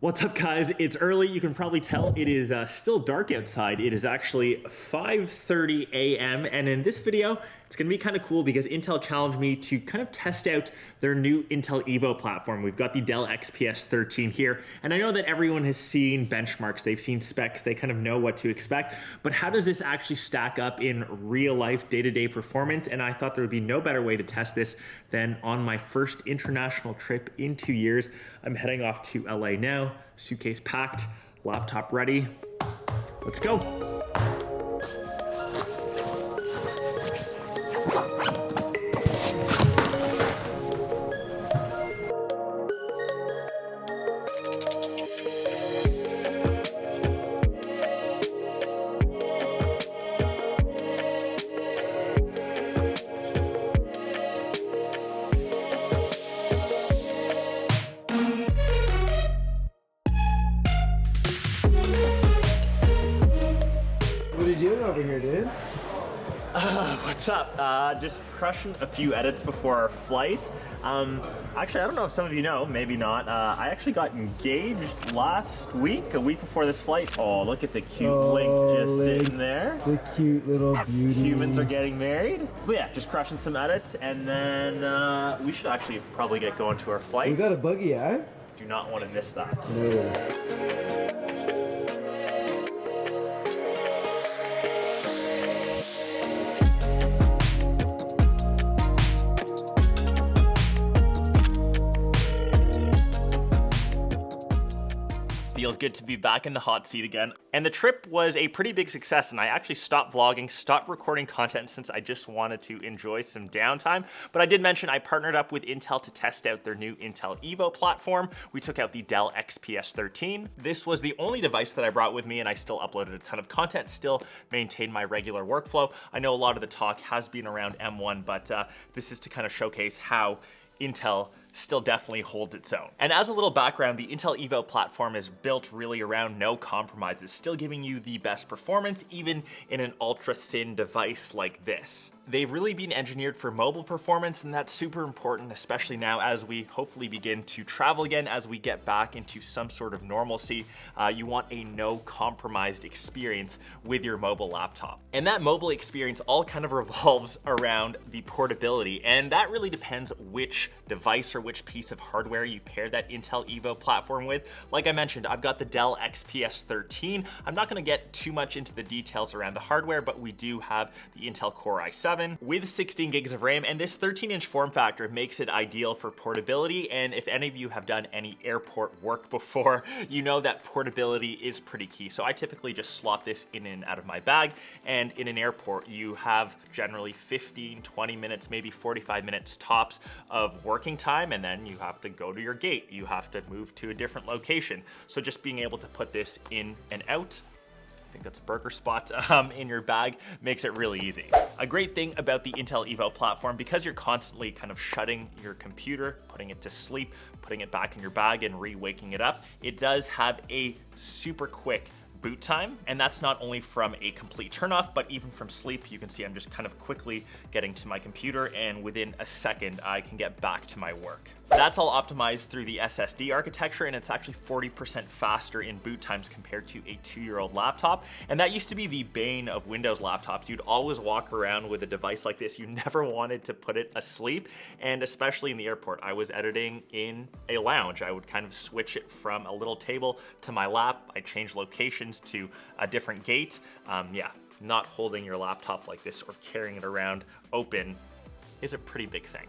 What's up, guys? It's early. You can probably tell it is still dark outside. It is actually 5:30 a.m. and in this video, it's gonna be kind of cool because Intel challenged me to kind of test out their new Intel Evo platform. We've got the Dell XPS 13 here, and I know that everyone has seen benchmarks, they've seen specs, they kind of know what to expect, but how does this actually stack up in real life, day-to-day performance? And I thought there would be no better way to test this than on my first international trip in 2 years. I'm heading off to LA now. Suitcase packed, laptop ready. Let's go. What are you doing over here, dude? What's up? Just crushing a few edits before our flight. Actually, I don't know if some of you know, maybe not. I actually got engaged last week, a week before this flight. Oh, look at the cute Link just sitting there. The cute little beauty. Humans are getting married. But yeah, just crushing some edits, and then we should actually probably get going to our flight. We got a buggy, eh? Do not want to miss that. No. Feels good to be back in the hot seat again. And the trip was a pretty big success, and I actually stopped vlogging, stopped recording content since I just wanted to enjoy some downtime. But I did mention I partnered up with Intel to test out their new Intel Evo platform. We took out the Dell XPS 13. This was the only device that I brought with me, and I still uploaded a ton of content, still maintained my regular workflow. I know a lot of the talk has been around M1, but this is to kind of showcase how Intel still definitely holds its own. And as a little background, the Intel Evo platform is built really around no compromises, still giving you the best performance even in an ultra thin device like this. They've really been engineered for mobile performance, and that's super important, especially now as we hopefully begin to travel again, as we get back into some sort of normalcy. You want a no compromised experience with your mobile laptop. And that mobile experience all kind of revolves around the portability, and that really depends which device or which piece of hardware you pair that Intel Evo platform with. Like I mentioned, I've got the Dell XPS 13. I'm not gonna get too much into the details around the hardware, but we do have the Intel Core i7 with 16 gigs of RAM, and this 13-inch form factor makes it ideal for portability. And if any of you have done any airport work before, you know that portability is pretty key. So I typically just slot this in and out of my bag, and in an airport, you have generally 15, 20 minutes, maybe 45 minutes tops of working time, and then you have to go to your gate. You have to move to a different location. So just being able to put this in and out, I think that's a burger spot, in your bag makes it really easy. A great thing about the Intel Evo platform, because you're constantly kind of shutting your computer, putting it to sleep, putting it back in your bag and re-waking it up, it does have a super quick boot time, and that's not only from a complete turnoff, but even from sleep. You can see I'm just kind of quickly getting to my computer, and within a second I can get back to my work. That's all optimized through the SSD architecture, and it's actually 40% faster in boot times compared to a 2-year-old laptop. And that used to be the bane of Windows laptops. You'd always walk around with a device like this. You never wanted to put it asleep, and especially in the airport. I was editing in a lounge. I would kind of switch it from a little table to my lap. I changed locations to a different gate. Yeah, not holding your laptop like this or carrying it around open is a pretty big thing.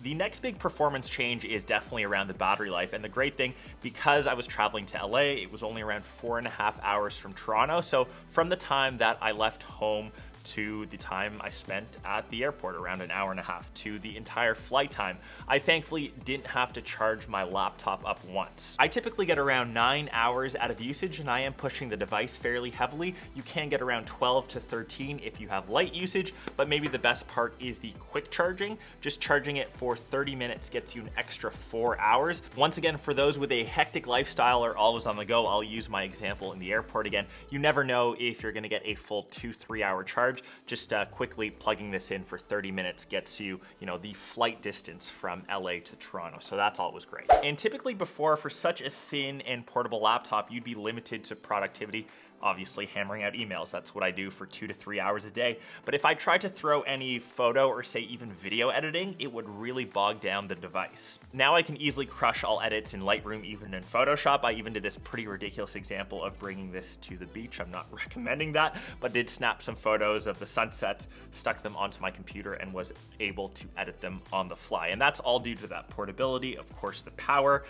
The next big performance change is definitely around the battery life, and the great thing, because I was traveling to LA, it was only around 4.5 hours from Toronto, so from the time that I left home to the time I spent at the airport, around an hour and a half, to the entire flight time, I thankfully didn't have to charge my laptop up once. I typically get around 9 hours out of usage, and I am pushing the device fairly heavily. You can get around 12 to 13 if you have light usage, but maybe the best part is the quick charging. Just charging it for 30 minutes gets you an extra 4 hours. Once again, for those with a hectic lifestyle or always on the go, I'll use my example in the airport again. You never know if you're gonna get a full 2-3 hour charge. charge. Just quickly plugging this in for 30 minutes gets you, the flight distance from LA to Toronto. So that's always great. And typically before, for such a thin and portable laptop, you'd be limited to productivity. Obviously hammering out emails, that's what I do for 2 to 3 hours a day. But if I tried to throw any photo or say even video editing, it would really bog down the device. Now I can easily crush all edits in Lightroom, even in Photoshop. I even did this pretty ridiculous example of bringing this to the beach. I'm not recommending that, but did snap some photos of the sunsets, stuck them onto my computer, and was able to edit them on the fly. And that's all due to that portability, of course, the power.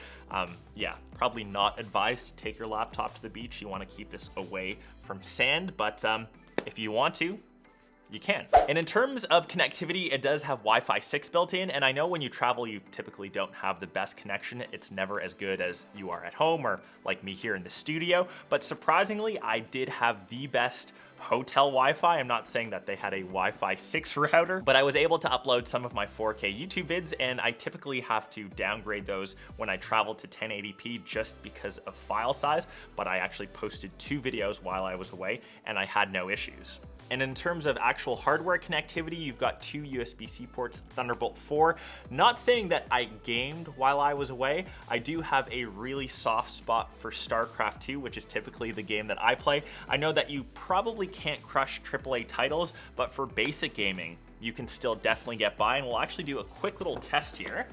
Yeah, probably not advised to take your laptop to the beach. You want to keep this away from sand, but if you want to, you can. And in terms of connectivity, it does have Wi-Fi 6 built in, and I know when you travel, you typically don't have the best connection. It's never as good as you are at home or like me here in the studio, but surprisingly, I did have the best hotel Wi-Fi. I'm not saying that they had a Wi-Fi 6 router, but I was able to upload some of my 4K YouTube vids, and I typically have to downgrade those when I travel to 1080p just because of file size, but I actually posted 2 videos while I was away, and I had no issues. And in terms of actual hardware connectivity, you've got 2 USB-C ports, Thunderbolt 4. Not saying that I gamed while I was away. I do have a really soft spot for StarCraft 2, which is typically the game that I play. I know that you probably can't crush AAA titles, but for basic gaming, you can still definitely get by, and we'll actually do a quick little test here.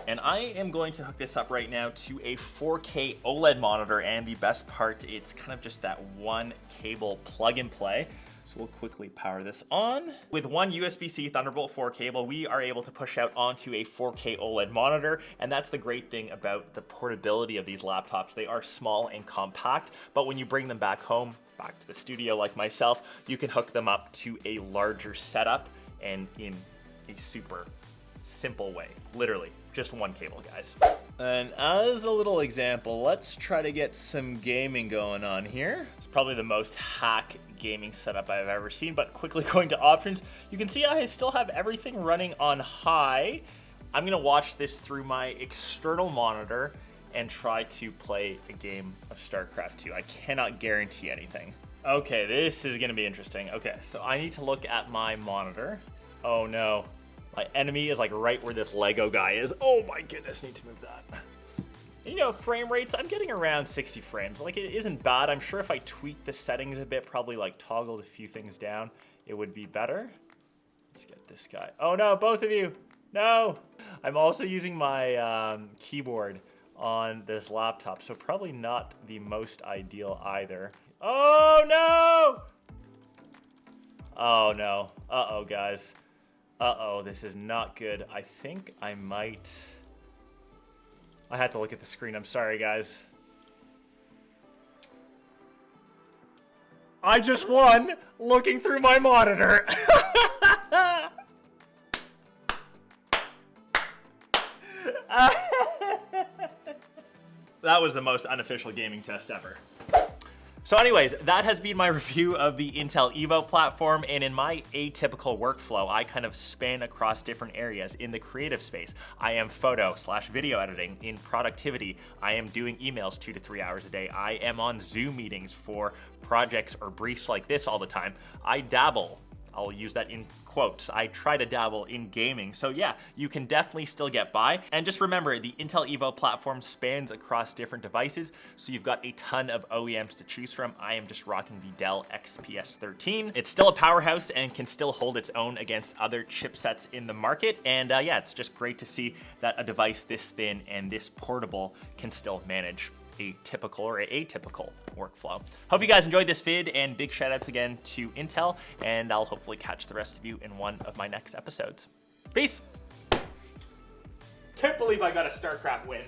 And I am going to hook this up right now to a 4K OLED monitor, and the best part, it's kind of just that one cable plug and play. So we'll quickly power this on. With one USB-C Thunderbolt 4 cable, we are able to push out onto a 4K OLED monitor, and that's the great thing about the portability of these laptops. They are small and compact, but when you bring them back home, back to the studio like myself, you can hook them up to a larger setup and in a super simple way. Literally, just one cable, guys. And as a little example, let's try to get some gaming going on here. It's probably the most hack gaming setup I've ever seen, but quickly going to options, you can see I still have everything running on high. I'm gonna watch this through my external monitor and try to play a game of StarCraft 2. I cannot guarantee anything. Okay, this is gonna be interesting. Okay, so I need to look at my monitor. Oh no. My enemy is like right where this Lego guy is. Oh my goodness, need to move that. You know, frame rates, I'm getting around 60 frames. Like, it isn't bad. I'm sure if I tweak the settings a bit, probably like toggled a few things down, it would be better. Let's get this guy. Oh no, both of you. No. I'm also using my keyboard on this laptop, so probably not the most ideal either. Oh no! Oh no. Uh-oh, guys. Uh-oh, this is not good. I think I might... I had to look at the screen. I'm sorry, guys. I just won looking through my monitor. That was the most unofficial gaming test ever. So anyways, that has been my review of the Intel Evo platform, and in my atypical workflow, I kind of span across different areas. In the creative space, I am photo/video editing. In productivity, I am doing emails 2 to 3 hours a day. I am on Zoom meetings for projects or briefs like this all the time. I dabble. I'll use that in quotes. I try to dabble in gaming. So yeah, you can definitely still get by. And just remember, the Intel Evo platform spans across different devices, so you've got a ton of OEMs to choose from. I am just rocking the Dell XPS 13. It's still a powerhouse and can still hold its own against other chipsets in the market. And yeah, it's just great to see that a device this thin and this portable can still manage a typical or atypical workflow. Hope you guys enjoyed this vid, and big shout outs again to Intel, and I'll hopefully catch the rest of you in one of my next episodes. Peace! Can't believe I got a StarCraft win.